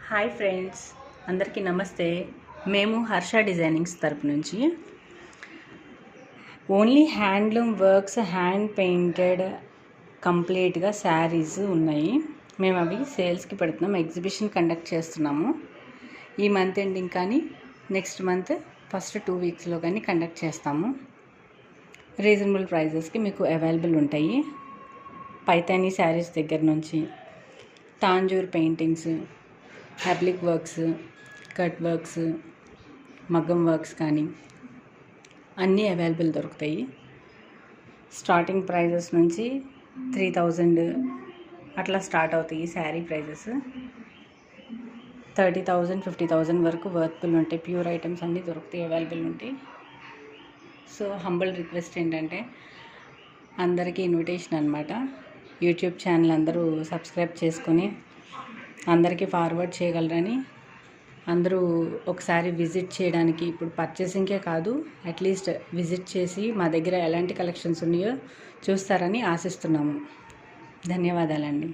Hi friends, అందరికీ నమస్తే. మేము హర్ష డిజైనింగ్స్ తరపు నుంచి only handloom works, hand painted కంప్లీట్గా శారీస్ ఉన్నాయి. మేము అవి సేల్స్కి పెడుతున్నాం, ఎగ్జిబిషన్ కండక్ట్ చేస్తున్నాము. ఈ మంత్ ఎండింగ్ కానీ నెక్స్ట్ మంత్ ఫస్ట్ 2 వీక్స్లో కానీ కండక్ట్ చేస్తాము. రీజనబుల్ ప్రైజెస్కి మీకు అవైలబుల్ ఉంటాయి. పైతానీ శారీస్ దగ్గర నుంచి Tanjore paintings, applique works, cut works, మగ్గం వర్క్స్ కానీ అన్నీ అవైలబుల్ దొరుకుతాయి. స్టార్టింగ్ ప్రైజెస్ నుంచి 3000 అట్లా స్టార్ట్ అవుతాయి. శారీ ప్రైజెస్ 30,000 50,000 వరకు వర్త్ఫుల్ ఉంటాయి. ప్యూర్ ఐటమ్స్ అన్నీ దొరుకుతాయి, అవైలబుల్ ఉంటాయి. సో హంబుల్ రిక్వెస్ట్ ఏంటంటే అందరికీ ఇన్విటేషన్ అనమాట. యూట్యూబ్ ఛానల్ అందరూ సబ్స్క్రైబ్ చేసుకొని అందరికీ ఫార్వర్డ్ చేయగలరని, అందరూ ఒకసారి విజిట్ చేయడానికి, ఇప్పుడు పర్చేసింగ్కే కాదు అట్లీస్ట్ విజిట్ చేసి మా దగ్గర ఎలాంటి కలెక్షన్స్ ఉన్నాయో చూస్తారని ఆశిస్తున్నాము. ధన్యవాదాలండి.